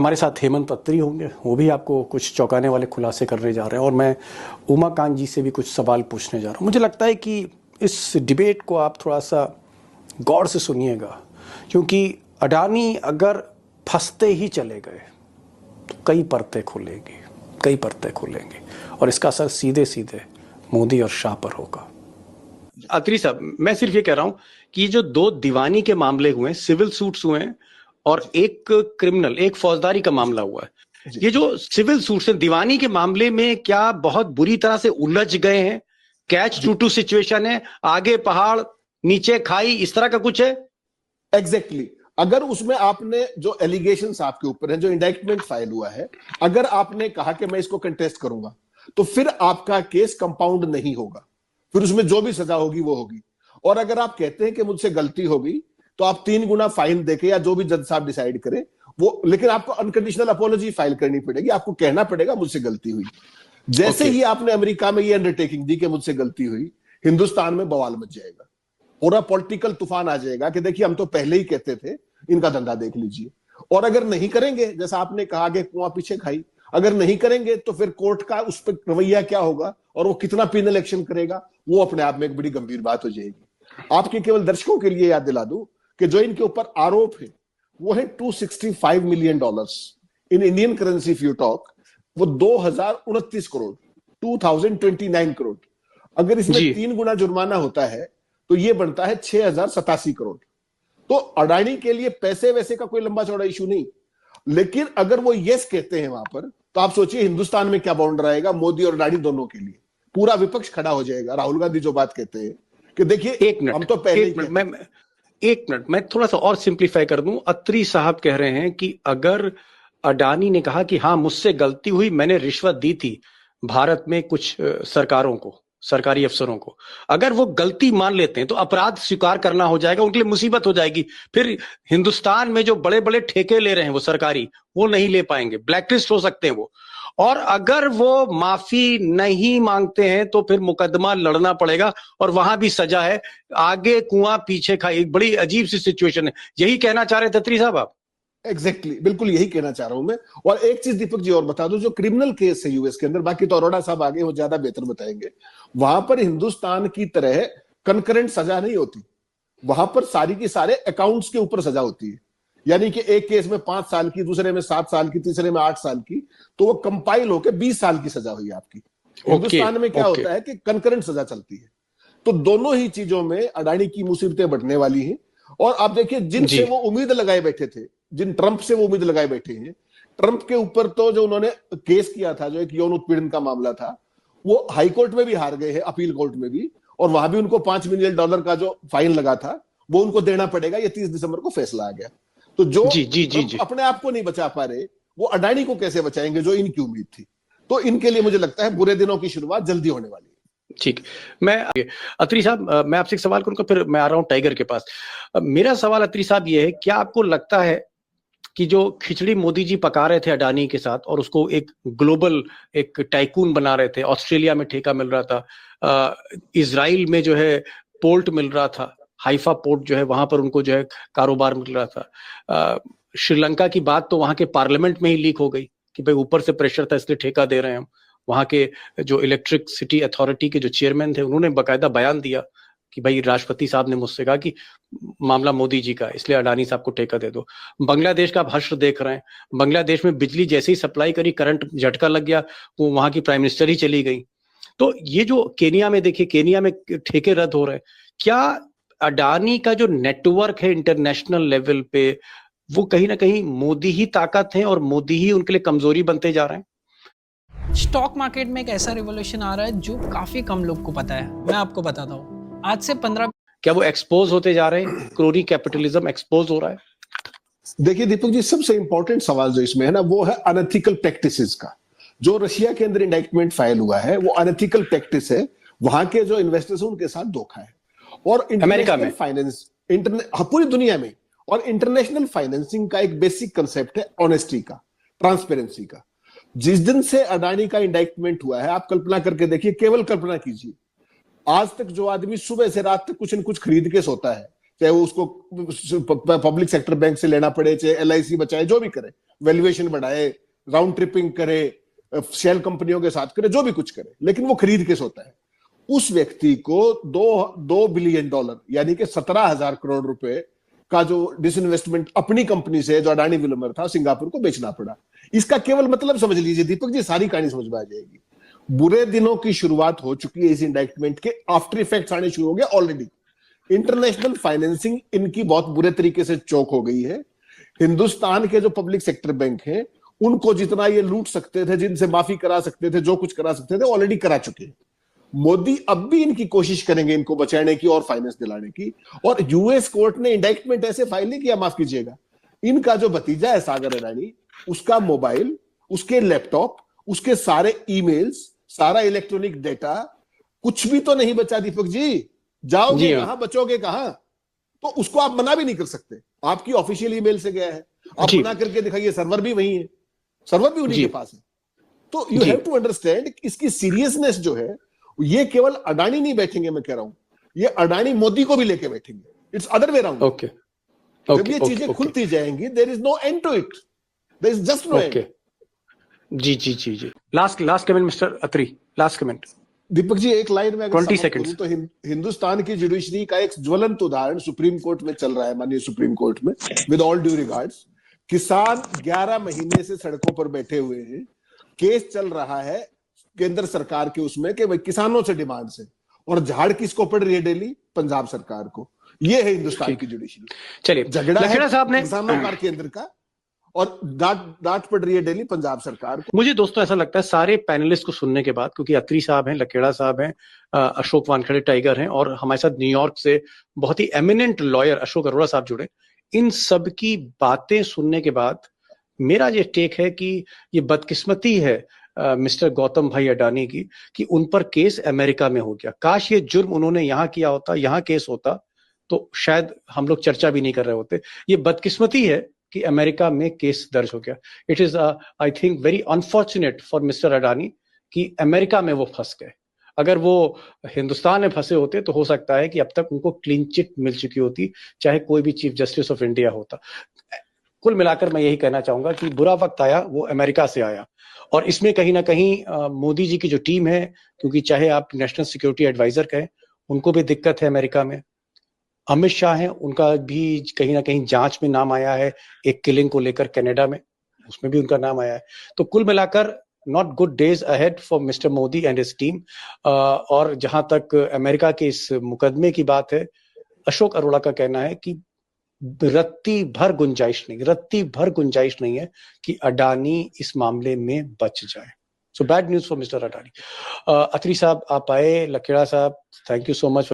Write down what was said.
हमारे साथ हेमंत अत्री होंगे, वो भी आपको कुछ चौंकाने वाले खुलासे करने जा रहे हैं और मैं उमाकांत जी से भी कुछ सवाल पूछने जा रहा हूँ। मुझे लगता है कि इस डिबेट को आप थोड़ा सा गौर से सुनिएगा, क्योंकि अडानी अगर फंसते ही चले गए तो कई परतें खुलेंगी और इसका असर सीधे सीधे मोदी और शाह पर होगा। अत्री साहब, मैं सिर्फ ये कह रहा हूं कि जो 2 दीवानी के मामले हुए, सिविल सूट्स हुए हैं और एक क्रिमिनल, एक फौजदारी का मामला हुआ है, ये जो सिविल सूट्स हैं दीवानी के मामले में क्या बहुत बुरी तरह से उलझ गए हैं? कैच टू सिचुएशन है, आगे पहाड़ नीचे खाई, इस तरह का कुछ है? एग्जैक्टली अगर उसमें आपने जो एलिगेशंस आपके ऊपर हैं, जो इंडाइटमेंट फाइल हुआ है, अगर आपने कहा कि मैं इसको कंटेस्ट करूंगा, तो फिर आपका केस कंपाउंड नहीं होगा, फिर उसमें जो भी सजा होगी वो होगी। और अगर आप कहते हैं कि मुझसे गलती होगी, तो आप 3 गुना फाइन देके या जो भी जज साहब डिसाइड करें वो, लेकिन आपको अनकंडीशनल अपोलॉजी फाइल करनी पड़ेगी, आपको कहना पड़ेगा मुझसे गलती हुई। जैसे ही आपने अमेरिका में ये अंडरटेकिंग दी कि मुझसे गलती हुई, हिंदुस्तान में बवाल मच जाएगा, पूरा पॉलिटिकल तूफान आ जाएगा कि देखिए हम तो पहले ही कहते थे, इनका धंधा देख लीजिए। और अगर नहीं करेंगे, जैसा आपने कहा कि कुआं पीछे खाई, अगर नहीं करेंगे तो फिर कोर्ट का उस पर रवैया क्या होगा और वो कितना पिनल एक्शन करेगा, वो अपने आप में एक बड़ी गंभीर बात हो जाएगी। आपके केवल दर्शकों के लिए याद दिला दूं कि जो इनके ऊपर आरोप है वो है $265 million in Indian currency if you talk, वो 2029 करोड़, 2029 करोड़। अगर इसमें 3 गुना जुर्माना होता है तो ये बनता है 6087 करोड़। तो अडानी के लिए पैसे वैसे का कोई लंबा चौड़ा इशू नहीं, लेकिन अगर वो यस कहते हैं वहां पर, तो आप सोचिए हिंदुस्तान में क्या बाउंड रहेगा मोदी और अडानी दोनों के लिए। पूरा विपक्ष खड़ा हो जाएगा। राहुल गांधी जो बात कहते हैं कि देखिए हम तो पहले एक मिनट मैं थोड़ा सा और सिंप्लीफाई कर दूं। अत्री साहब कह रहे हैं कि अगर अडानी ने कहा कि हाँ मुझसे गलती हुई, मैंने रिश्वत दी थी भारत में कुछ सरकारों को, सरकारी अफसरों को, अगर वो गलती मान लेते हैं तो अपराध स्वीकार करना हो जाएगा, उनके लिए मुसीबत हो जाएगी। फिर हिंदुस्तान में जो बड़े बड़े ठेके ले रहे हैं वो सरकारी, वो नहीं ले पाएंगे, ब्लैकलिस्ट हो सकते हैं वो। और अगर वो माफी नहीं मांगते हैं तो फिर मुकदमा लड़ना पड़ेगा और वहां भी सजा है, आगे कुआं पीछे खाई। बड़ी अजीब सी सिचुएशन है। यही कहना चाह रहे थे अत्री साहब आप? एग्जैक्टली बिल्कुल यही कहना चाह रहा हूं मैं। और एक चीज दीपक जी और बता दूं, जो क्रिमिनल केस है यूएस के अंदर, बाकी तो अरोड़ा साहब आगे वो ज्यादा बेहतर बताएंगे, वहां पर हिंदुस्तान की तरह कंकरेंट सजा नहीं होती। वहां पर सारी की सारे अकाउंट्स के ऊपर सजा होती है, यानी कि एक केस में 5 साल की, दूसरे में 7 साल की, तीसरे में 8 साल की, तो वो कंपाइल होकर 20 साल की सजा हुई आपकी। हिंदुस्तान में क्या होता है कि कंकरेंट सजा चलती है। तो दोनों ही चीजों में अडानी की मुसीबतें बढ़ने वाली हैं। और आप देखिए जिनसे वो उम्मीद लगाए बैठे थे, जिन ट्रंप से वो उम्मीद लगाए बैठे हैं, ट्रंप के ऊपर तो जो उन्होंने केस किया था, जो एक यौन उत्पीड़न का मामला था, वो हाईकोर्ट में भी हार गए हैं, अपील कोर्ट में भी, और वहां भी उनको $5 मिलियन का जो फाइन लगा था वो उनको देना पड़ेगा। ये 30 दिसंबर को फैसला आ गया। तो जो अपने आप को नहीं बचा पा रहे, वो अडानी को कैसे बचाएंगे जो इनकी उम्मीद थी। तो इनके लिए मुझे लगता है बुरे दिनों की शुरुआत जल्दी होने वाली है। ठीक, मैं अत्री साहब मैं आपसे एक सवाल करूंगा, फिर मैं आ रहा हूं टाइगर के पास। मेरा सवाल अत्री साहब ये है, क्या आपको लगता है कि जो खिचड़ी मोदी जी पका रहे थे अडानी के साथ और उसको एक ग्लोबल एक टाइकून बना रहे थे, ऑस्ट्रेलिया में ठेका मिल रहा था, इजराइल में जो है पोर्ट मिल रहा था, हाइफा पोर्ट जो है वहां पर उनको जो है कारोबार मिल रहा था, श्रीलंका की बात तो वहां के पार्लियामेंट में ही लीक हो गई कि भाई ऊपर से प्रेशर था इसलिए ठेका दे रहे हैं हम। वहां के जो इलेक्ट्रिसिटी अथॉरिटी के जो चेयरमैन थे उन्होंने बाकायदा बयान दिया कि भाई राष्ट्रपति साहब ने मुझसे कहा कि मामला मोदी जी का, इसलिए अडानी साहब को ठेका दे दो। बांग्लादेश का आप हश्र देख रहे हैं, बांग्लादेश में बिजली जैसे ही सप्लाई करी, करंट झटका लग गया, वो वहां की प्राइम मिनिस्टर ही चली गई। तो ये जो केनिया में देखिए, केनिया में ठेके रद्द हो रहे हैं। क्या अडानी का जो नेटवर्क है इंटरनेशनल लेवल पे, वो कहीं ना कहीं मोदी ही ताकत है और मोदी ही उनके लिए कमजोरी बनते जा रहे हैं? स्टॉक मार्केट में एक ऐसा रिवॉल्यूशन आ रहा है जो काफी कम लोग को पता है। मैं आपको बताता हूँ, आज से 15, क्या वो एक्सपोज होते जा रहे हैं? क्रोनी कैपिटलिज्म एक्सपोज हो रहा है? देखिए दीपक जी, सबसे इंपॉर्टेंट सवाल जो इसमें है ना, वो है अनएथिकल प्रैक्टिसेस का। जो रशिया के अंदर इंडाइटमेंट फाइल हुआ है वो अनएथिकल प्रैक्टिस है, वहां के जो इन्वेस्टर्स हैं उनके साथ धोखा है। और अमेरिका में फाइनेंस पूरी दुनिया में, और इंटरनेशनल फाइनेंसिंग का एक बेसिक कंसेप्ट है ऑनेस्टी का, ट्रांसपेरेंसी का। जिस दिन से अडानी का इंडाइटमेंट हुआ है, आप कल्पना करके देखिए, केवल कल्पना कीजिए, आज तक जो आदमी सुबह से रात तक कुछ न कुछ खरीद के सोता है, चाहे वो उसको पब्लिक सेक्टर बैंक से लेना पड़े, चाहे LIC बचाए, जो भी करे, वैल्यूएशन बढ़ाए, राउंड ट्रिपिंग करे, शेल कंपनियों के साथ करे, जो भी कुछ करे, लेकिन वो खरीद के सोता है। उस व्यक्ति को $2 बिलियन यानी कि 17,000 करोड़ रुपए का जो डिसइन्वेस्टमेंट अपनी कंपनी से, जो अडानी विल्मर था, सिंगापुर को बेचना पड़ा। इसका केवल मतलब समझ लीजिए दीपक जी, सारी कहानी समझ में आ जाएगी। बुरे दिनों की शुरुआत हो चुकी है इस इंडाइटमेंट के, आफ्टर इफेक्ट्स आने शुरू हो गए ऑलरेडी। इंटरनेशनल फाइनेंसिंग इनकी बहुत बुरे तरीके से चोक हो गई है। हिंदुस्तान के जो पब्लिक सेक्टर बैंक हैं, उनको जितना ये लूट सकते थे, जिनसे माफी करा सकते थे, जो कुछ करा सकते थे, ऑलरेडी करा चुके हैं। मोदी अब भी इनकी कोशिश करेंगे इनको बचाने की और फाइनेंस दिलाने की। और यूएस कोर्ट ने इंडाइटमेंट ऐसे फाइल नहीं किया, माफ कीजिएगा, इनका जो भतीजा है सागर अडानी, उसका मोबाइल, उसके लैपटॉप, उसके सारे ईमेल्स, सारा इलेक्ट्रॉनिक डेटा, कुछ भी तो नहीं बचा दीपक जी। जाओगे कहां, बचोगे कहां? तो उसको आप मना भी नहीं कर सकते। आपकी ऑफिशियल ईमेल से गया है, आप मना करके दिखाइए, सर्वर भी वही है, सर्वर भी उन्हीं के पास है। तो यू हैव टू अंडरस्टैंड इसकी सीरियसनेस जो है, ये केवल अडानी नहीं बैठेंगे, मैं कह रहा हूं, ये अडानी मोदी को भी लेके बैठेंगे। It's other way around. Okay, जब ये चीजें खुलती जाएंगी, there is no end to it, there is just no end. जी जी जी जी। Last comment mister Atri, last comment. Deepak ji, एक लाइन में 20 सेकंड्स तो हिंदुस्तान की जुडिशरी का एक ज्वलंत उदाहरण सुप्रीम कोर्ट में चल रहा है, माननीय सुप्रीम कोर्ट में, विद ऑल ड्यू रिगार्ड्स। किसान 11 महीने से सड़कों पर बैठे हुए हैं, केस चल रहा है केंद्र सरकार के उसमें कि भाई किसानों से डिमांड से, और झाड़ किसको पड़ रही है डेली? पंजाब सरकार को। ये है हिंदुस्तान की जुडिशरी। चलिए, झगड़ा है साहब ने किसानों का केंद्र का, और डांट पड़ रही है डेली पंजाब सरकार को। मुझे दोस्तों ऐसा लगता है सारे पैनलिस्ट को सुनने के बाद, क्योंकि अत्री साहब हैं, लकेड़ा साहब हैं, अशोक वानखेड़े टाइगर हैं, और हमारे साथ न्यूयॉर्क से बहुत ही एमिनेंट लॉयर अशोक अरोड़ा साहब जुड़े, इन सब की बातें सुनने के बाद मेरा ये टेक है कि ये बदकिस्मती है मिस्टर गौतम भाई अडानी की, कि उन पर केस अमेरिका में हो गया। काश ये जुर्म उन्होंने यहाँ किया होता, यहाँ केस होता, तो शायद हम लोग चर्चा भी नहीं कर रहे होते। ये बदकिस्मती है कि अमेरिका में केस दर्ज हो गया। It is I think very unfortunate for mister Adani कि अमेरिका में वो फंस गए। अगर वो हिंदुस्तान में फंसे होते तो हो सकता है कि अब तक उनको क्लीन चिट मिल चुकी होती, चाहे कोई भी चीफ जस्टिस ऑफ इंडिया होता। कुल मिलाकर मैं यही कहना चाहूंगा कि बुरा वक्त आया, वो अमेरिका से आया, और इसमें कहीं ना कहीं मोदी जी की जो टीम है, क्योंकि चाहे आप नेशनल सिक्योरिटी एडवाइजर कहें, उनको भी दिक्कत है अमेरिका में। अमित शाह हैं, उनका भी कहीं ना कहीं जांच में नाम आया है, एक किलिंग को लेकर कनाडा में, उसमें भी उनका नाम आया है। तो कुल मिलाकर not good days ahead for mister Modi and his team. और जहां तक अमेरिका के इस मुकदमे की बात है, अशोक अरोड़ा का कहना है कि रत्ती भर गुंजाइश नहीं है कि अडानी इस मामले में बच जाए। So bad news for mister Adani. Atri साहब आप आए, लकेड़ा साहब थैंक यू सो मच।